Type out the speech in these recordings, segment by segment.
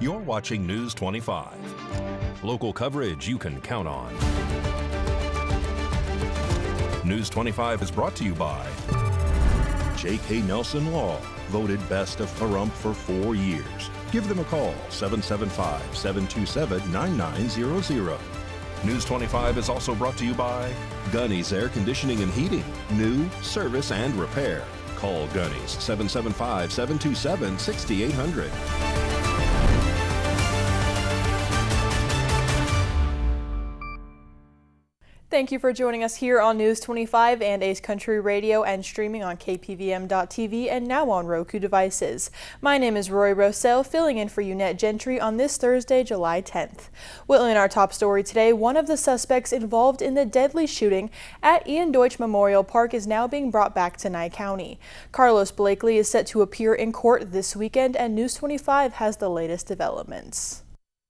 You're watching News 25. Local coverage you can count on. News 25 is brought to you by J.K. Nelson Law, voted best of Pahrump for 4 years. Give them a call, 775-727-9900. News 25 is also brought to you by Gunny's Air Conditioning and Heating. New, service, and repair. Call Gunny's, 775-727-6800. Thank you for joining us here on News 25 and Ace Country Radio and streaming on KPVM.TV and now on Roku devices. My name is Roy Rossell, filling in for Unette Gentry on this Thursday, July 10th. Well, in our top story today, one of the suspects involved in the deadly shooting at Ian Deutsch Memorial Park is now being brought back to Nye County. Carlos Blakely is set to appear in court this weekend, and News 25 has the latest developments.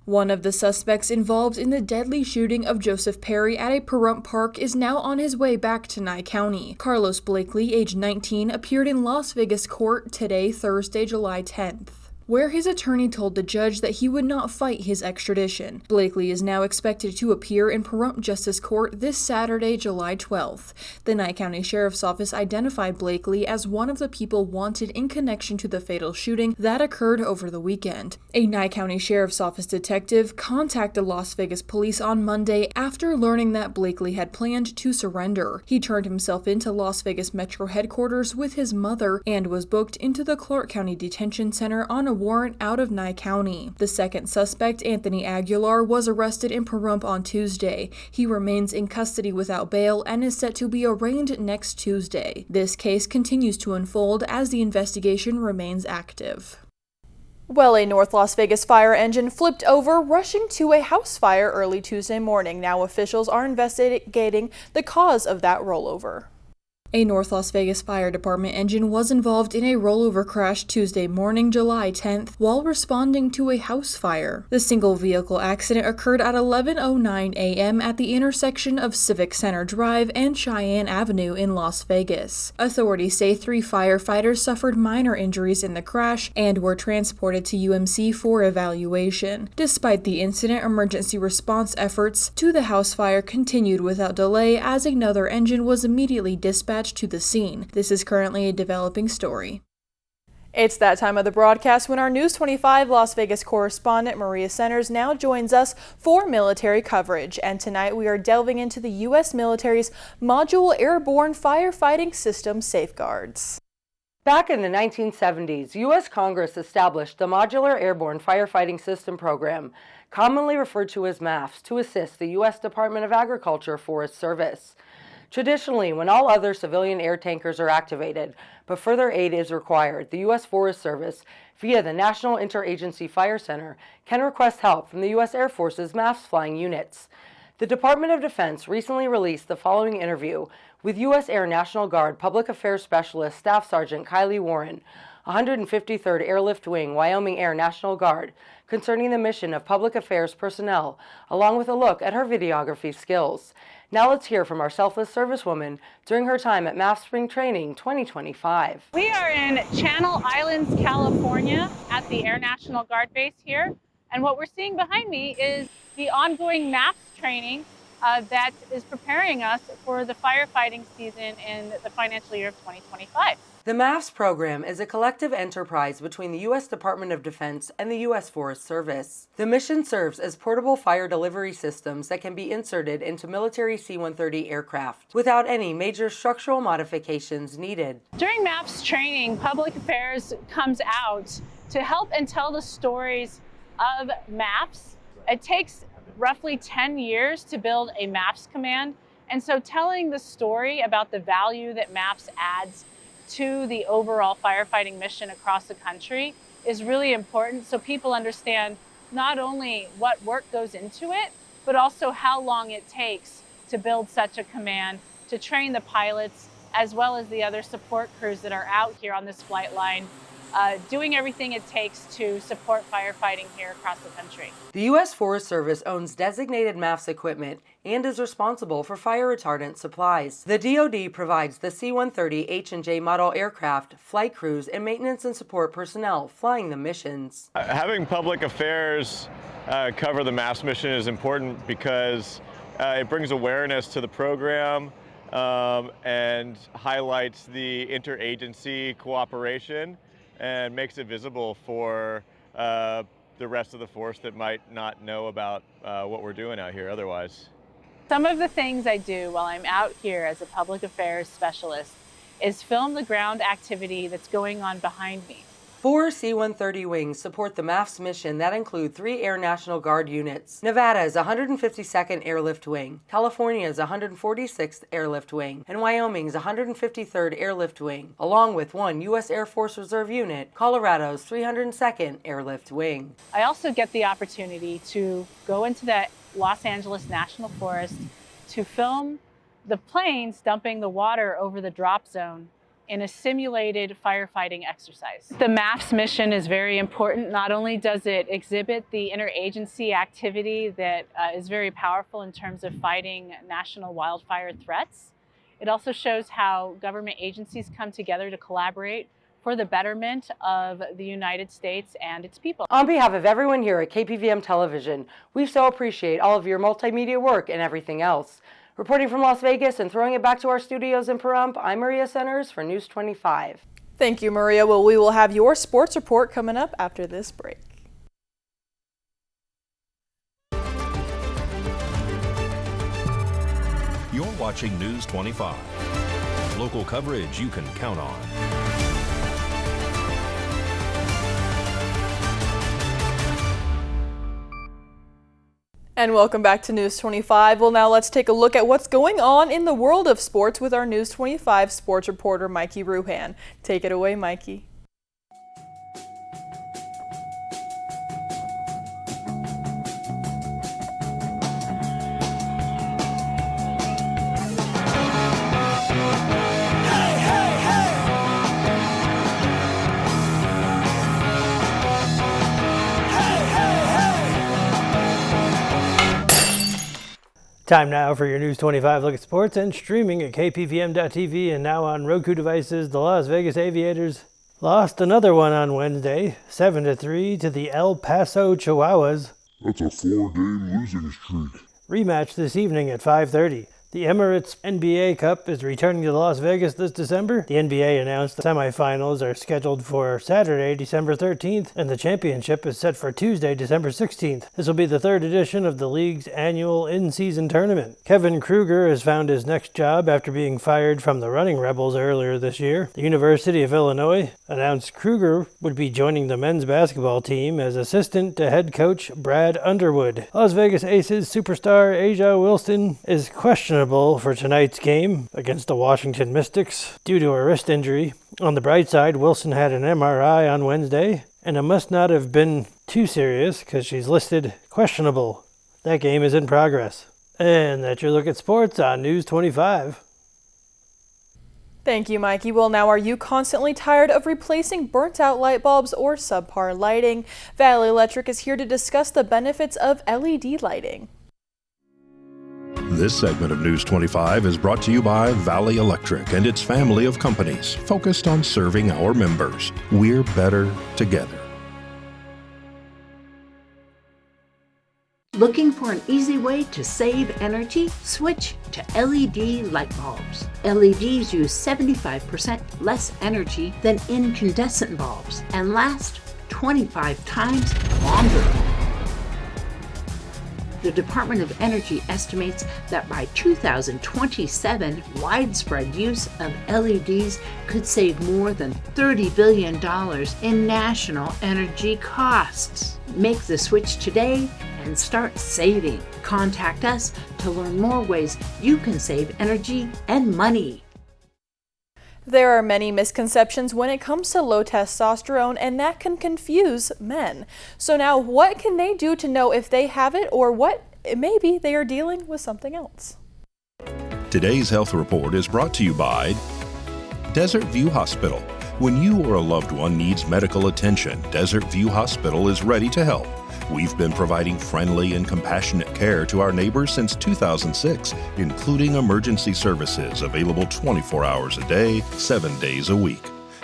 One of the suspects involved in the deadly shooting of Joseph Perry at a Pahrump park is now on his way back to Nye County. Carlos Blakely, age 19, appeared in Las Vegas court today, Thursday, July 10th, where his attorney told the judge that he would not fight his extradition. Blakely is now expected to appear in Pahrump Justice Court this Saturday, July 12th. The Nye County Sheriff's Office identified Blakely as one of the people wanted in connection to the fatal shooting that occurred over the weekend. A Nye County Sheriff's Office detective contacted Las Vegas police on Monday after learning that Blakely had planned to surrender. He turned himself into Las Vegas Metro headquarters with his mother and was booked into the Clark County Detention Center on a warrant out of Nye County. The second suspect, Anthony Aguilar, was arrested in Pahrump on Tuesday. He remains in custody without bail and is set to be arraigned next Tuesday. This case continues to unfold as the investigation remains active. Well, a North Las Vegas fire engine flipped over, rushing to a house fire early Tuesday morning. Now officials are investigating the cause of that rollover. A North Las Vegas Fire Department engine was involved in a rollover crash Tuesday morning, July 10th, while responding to a house fire. The single vehicle accident occurred at 11:09 a.m. at the intersection of Civic Center Drive and Cheyenne Avenue in Las Vegas. Authorities say 3 firefighters suffered minor injuries in the crash and were transported to UMC for evaluation. Despite the incident, emergency response efforts to the house fire continued without delay as another engine was immediately dispatched to the scene. This is currently a developing story. It's that time of the broadcast when our News 25 Las Vegas correspondent Maria Centers now joins us for military coverage. And tonight we are delving into the U.S. military's Modular Airborne Firefighting System safeguards. Back in the 1970s, U.S. Congress established the Modular Airborne Firefighting System program, commonly referred to as MAFS, to assist the U.S. Department of Agriculture Forest Service. Traditionally, when all other civilian air tankers are activated, but further aid is required, the U.S. Forest Service, via the National Interagency Fire Center, can request help from the U.S. Air Force's MAFS flying units. The Department of Defense recently released the following interview with U.S. Air National Guard Public Affairs Specialist Staff Sergeant Kylie Warren, 153rd Airlift Wing, Wyoming Air National Guard, concerning the mission of public affairs personnel, along with a look at her videography skills. Now let's hear from our selfless servicewoman during her time at MAFS Spring Training 2025. We are in Channel Islands, California at the Air National Guard base here. And what we're seeing behind me is the ongoing MAFS training that is preparing us for the firefighting season in the financial year of 2025. The MAFS program is a collective enterprise between the U.S. Department of Defense and the U.S. Forest Service. The mission serves as portable fire delivery systems that can be inserted into military C-130 aircraft without any major structural modifications needed. During MAFS training, public affairs comes out to help and tell the stories of MAFS. It takes roughly 10 years to build a MAFS command, and so telling the story about the value that MAFS adds to the overall firefighting mission across the country is really important, so people understand not only what work goes into it, but also how long it takes to build such a command, to train the pilots, as well as the other support crews that are out here on this flight line doing everything it takes to support firefighting here across the country. The U.S. Forest Service owns designated MAFS equipment and is responsible for fire retardant supplies. The DoD provides the C-130 H&J model aircraft, flight crews, and maintenance and support personnel flying the missions. Having public affairs cover the MAFS mission is important because it brings awareness to the program and highlights the interagency cooperation and makes it visible for the rest of the force that might not know about what we're doing out here otherwise. Some of the things I do while I'm out here as a public affairs specialist is film the ground activity that's going on behind me. 4 C-130 wings support the MAFS mission that include 3 Air National Guard units. Nevada's 152nd Airlift Wing, California's 146th Airlift Wing, and Wyoming's 153rd Airlift Wing, along with 1 U.S. Air Force Reserve unit, Colorado's 302nd Airlift Wing. I also get the opportunity to go into the Los Angeles National Forest to film the planes dumping the water over the drop zone in a simulated firefighting exercise. The MAFS mission is very important. Not only does it exhibit the interagency activity that is very powerful in terms of fighting national wildfire threats, it also shows how government agencies come together to collaborate for the betterment of the United States and its people. On behalf of everyone here at KPVM Television, we so appreciate all of your multimedia work and everything else. Reporting from Las Vegas and throwing it back to our studios in Pahrump, I'm Maria Centers for News 25. Thank you, Maria. Well, we will have your sports report coming up after this break. You're watching News 25. Local coverage you can count on. And welcome back to News 25. Well, now let's take a look at what's going on in the world of sports with our News 25 sports reporter, Mikey Ruhan. Take it away, Mikey. Time now for your News 25 look at sports and streaming at KPVM.TV and now on Roku devices. The Las Vegas Aviators lost another one on Wednesday, 7-3 to the El Paso Chihuahuas. That's a 4-game losing streak. Rematch this evening at 5:30. The Emirates NBA Cup is returning to Las Vegas this December. The NBA announced the semifinals are scheduled for Saturday, December 13th, and the championship is set for Tuesday, December 16th. This will be the third edition of the league's annual in-season tournament. Kevin Kruger has found his next job after being fired from the Running Rebels earlier this year. The University of Illinois announced Kruger would be joining the men's basketball team as assistant to head coach Brad Underwood. Las Vegas Aces superstar A'ja Wilson is questionable for tonight's game against the Washington Mystics due to a wrist injury. On the bright side, Wilson had an MRI on Wednesday, and it must not have been too serious because she's listed questionable. That game is in progress. And that's your look at sports on News 25. Thank you, Mikey. Well, now, are you constantly tired of replacing burnt-out light bulbs or subpar lighting? Valley Electric is here to discuss the benefits of LED lighting. This segment of News 25 is brought to you by Valley Electric and its family of companies focused on serving our members. We're better together. Looking for an easy way to save energy? Switch to LED light bulbs. LEDs use 75% less energy than incandescent bulbs and last 25 times longer. The Department of Energy estimates that by 2027, widespread use of LEDs could save more than $30 billion in national energy costs. Make the switch today and start saving. Contact us to learn more ways you can save energy and money. There are many misconceptions when it comes to low testosterone, and that can confuse men. So now, what can they do to know if they have it, or what maybe they are dealing with something else? Today's health report is brought to you by Desert View Hospital. When you or a loved one needs medical attention, Desert View Hospital is ready to help. We've been providing friendly and compassionate care to our neighbors since 2006, including emergency services available 24 hours a day, 7 days a week.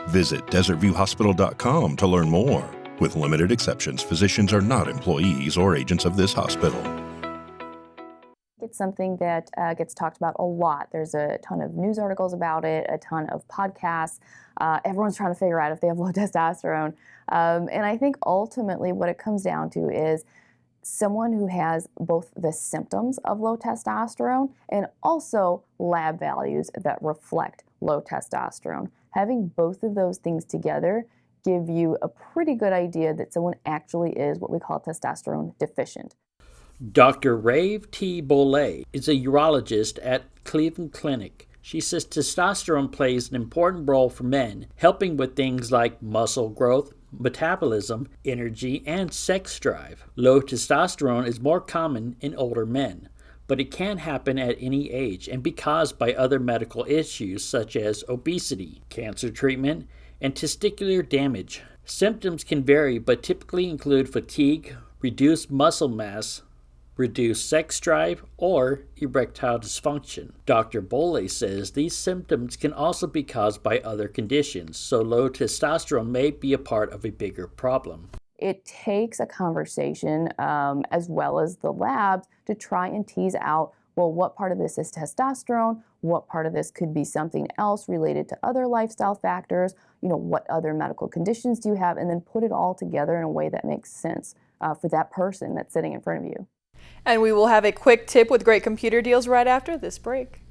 Visit desertviewhospital.com to learn more. With limited exceptions, physicians are not employees or agents of this hospital. It's something that gets talked about a lot. There's a ton of news articles about it, a ton of podcasts. Everyone's trying to figure out if they have low testosterone. And I think ultimately what it comes down to is someone who has both the symptoms of low testosterone and also lab values that reflect low testosterone. Having both of those things together give you a pretty good idea that someone actually is what we call testosterone deficient. Dr. Rave T. Bolay is a urologist at Cleveland Clinic. She says testosterone plays an important role for men, helping with things like muscle growth, metabolism, energy, and sex drive. Low testosterone is more common in older men, but it can happen at any age and be caused by other medical issues such as obesity, cancer treatment, and testicular damage. Symptoms can vary but typically include fatigue, reduced muscle mass, reduced sex drive, or erectile dysfunction. Dr. Bolay says these symptoms can also be caused by other conditions, so low testosterone may be a part of a bigger problem. It takes a conversation as well as the labs to try and tease out, well, what part of this is testosterone? What part of this could be something else related to other lifestyle factors? What other medical conditions do you have? And then put it all together in a way that makes sense for that person that's sitting in front of you. And we will have a quick tip with great computer deals right after this break.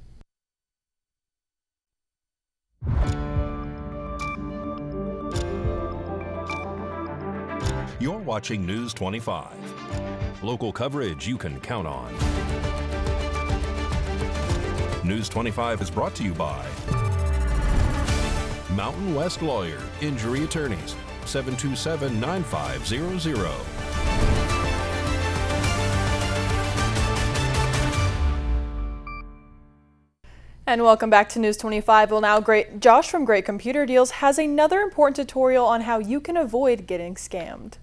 You're watching News 25. Local coverage you can count on. News 25 is brought to you by Mountain West Lawyer, Injury Attorneys, 727-9500. And welcome back to News 25. Well, now Josh from Great Computer Deals has another important tutorial on how you can avoid getting scammed.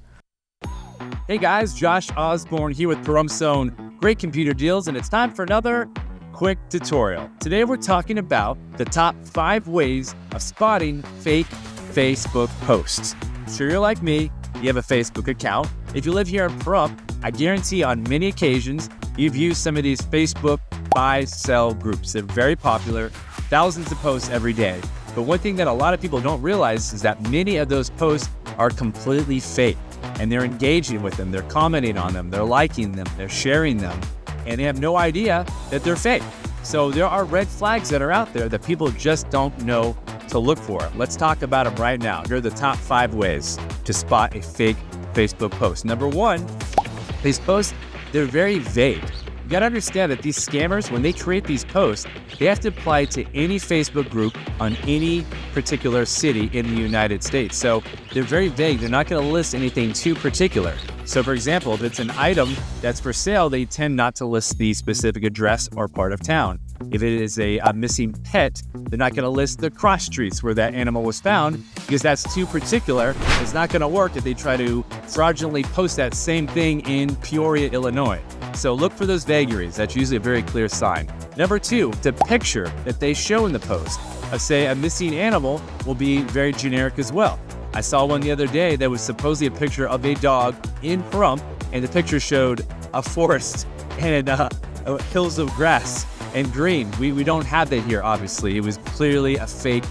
Hey guys, Josh Osborne here with Pahrump Own Great Computer Deals, and it's time for another quick tutorial. Today we're talking about the top 5 ways of spotting fake Facebook posts. So you're like me, you have a Facebook account. If you live here in Pahrump, I guarantee on many occasions you've used some of these Facebook buy-sell groups. They're very popular, thousands of posts every day. But one thing that a lot of people don't realize is that many of those posts are completely fake, and they're engaging with them, they're commenting on them, they're liking them, they're sharing them, and they have no idea that they're fake. So there are red flags that are out there that people just don't know to look for. Let's talk about them right now. Here are the top 5 ways to spot a fake Facebook post. Number 1, these posts, they're very vague. You gotta understand that these scammers, when they create these posts, they have to apply to any Facebook group on any particular city in the United States. So they're very vague. They're not gonna list anything too particular. So for example, if it's an item that's for sale, they tend not to list the specific address or part of town. If it is a missing pet, they're not gonna list the cross streets where that animal was found because that's too particular. It's not gonna work if they try to fraudulently post that same thing in Peoria, Illinois. So look for those vagaries. That's usually a very clear sign. Number 2, the picture that they show in the post. Say a missing animal will be very generic as well. I saw one the other day that was supposedly a picture of a dog in Pahrump, and the picture showed a forest and hills of grass and green. We don't have that here, obviously. It was clearly a fake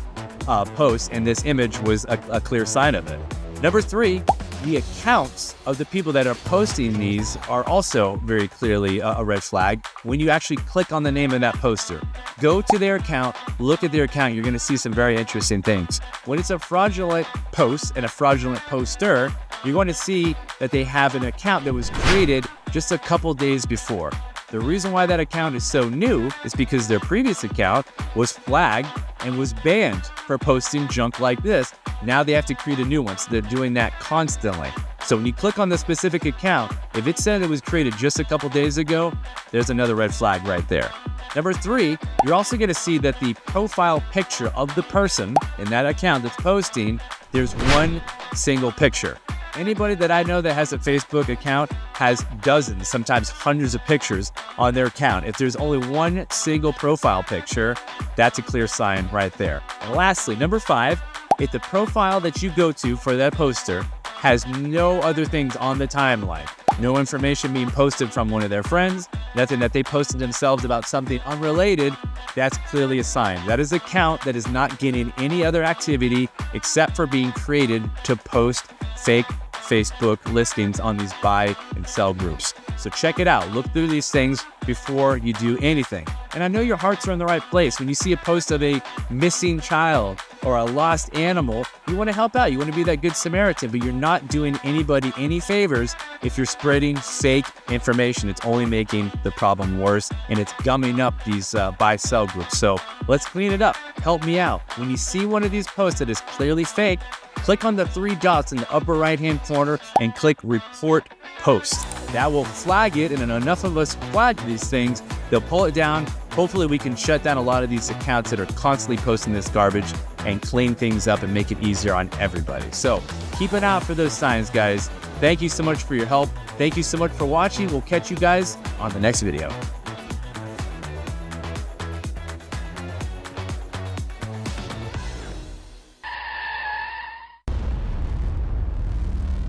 post, and this image was a clear sign of it. Number 3, the accounts of the people that are posting these are also very clearly a red flag. When you actually click on the name of that poster, go to their account, look at their account, you're going to see some very interesting things. When it's a fraudulent post and a fraudulent poster, you're going to see that they have an account that was created just a couple days before. The reason why that account is so new is because their previous account was flagged and was banned for posting junk like this. Now they have to create a new one, so they're doing that constantly. So when you click on the specific account, if it said it was created just a couple days ago, there's another red flag right there. Number 3, you're also going to see that the profile picture of the person in that account that's posting, there's one single picture. Anybody that I know that has a Facebook account has dozens, sometimes hundreds of pictures on their account. If there's only one single profile picture, that's a clear sign right there. And lastly, number 5, if the profile that you go to for that poster has no other things on the timeline, no information being posted from one of their friends, nothing that they posted themselves about something unrelated, that's clearly a sign. That is an account that is not getting any other activity except for being created to post fake Facebook listings on these buy and sell groups. So check it out. Look through these things before you do anything. And I know your hearts are in the right place. When you see a post of a missing child or a lost animal, you want to help out. You want to be that good Samaritan, but you're not doing anybody any favors if you're spreading fake information. It's only making the problem worse, and it's gumming up these buy-sell groups. So let's clean it up. Help me out. When you see one of these posts that is clearly fake, click on the 3 dots in the upper right-hand corner and click Report Post. That will flag it, and enough of us flag these things, they'll pull it down. Hopefully we can shut down a lot of these accounts that are constantly posting this garbage and clean things up and make it easier on everybody. So keep an eye out for those signs, guys. Thank you so much for your help. Thank you so much for watching. We'll catch you guys on the next video.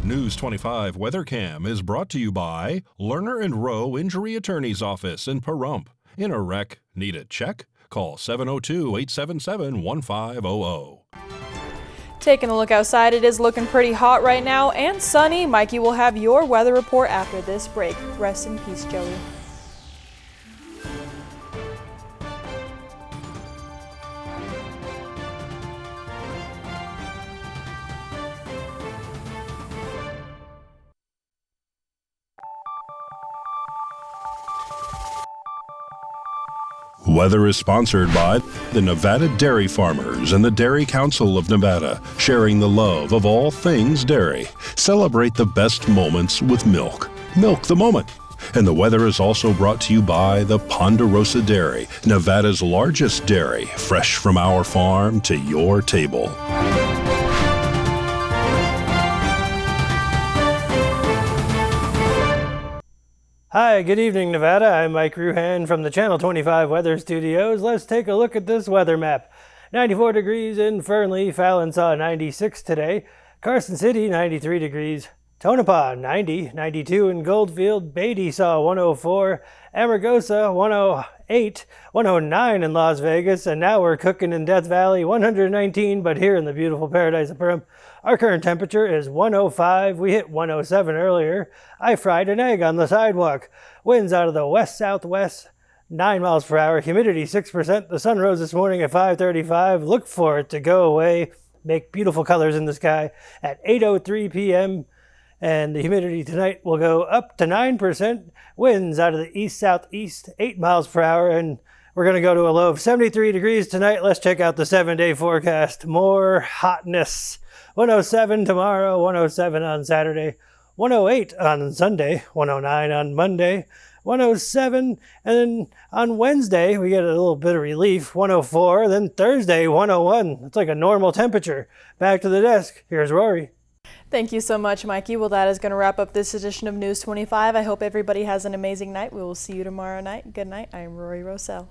News 25 WeatherCam is brought to you by Lerner and Rowe Injury Attorney's Office in Pahrump. In a wreck, need a check? Call 702-877-1500. Taking a look outside, it is looking pretty hot right now and sunny. Mikey will have your weather report after this break. Rest in peace, Joey. Weather is sponsored by the Nevada Dairy Farmers and the Dairy Council of Nevada, sharing the love of all things dairy. Celebrate the best moments with milk. Milk the moment. And the weather is also brought to you by the Ponderosa Dairy, Nevada's largest dairy, fresh from our farm to your table. Hi, good evening, Nevada. I'm Mike Ruhan from the Channel 25 Weather Studios. Let's take a look at this weather map. 94 degrees in Fernley, Fallon saw 96 today. Carson City, 93 degrees. Tonopah, 90. 92 in Goldfield. Beatty saw 104. Amargosa, 108. 109 in Las Vegas. And now we're cooking in Death Valley, 119, but here in the beautiful paradise of Pahrump, our current temperature is 105. We hit 107 earlier. I fried an egg on the sidewalk. Winds out of the west-southwest, 9 miles per hour. Humidity 6%. The sun rose this morning at 5:35. Look for it to go away. Make beautiful colors in the sky at 8:03 p.m. And the humidity tonight will go up to 9%. Winds out of the east-southeast, 8 miles per hour. And we're going to go to a low of 73 degrees tonight. Let's check out the 7-day forecast. More hotness. 107 tomorrow, 107 on Saturday, 108 on Sunday, 109 on Monday, 107, and then on Wednesday we get a little bit of relief, 104, then Thursday, 101. It's like a normal temperature. Back to the desk. Here's Rory. Thank you so much, Mikey. Well, that is going to wrap up this edition of News 25. I hope everybody has an amazing night. We will see you tomorrow night. Good night. I am Rory Rosell.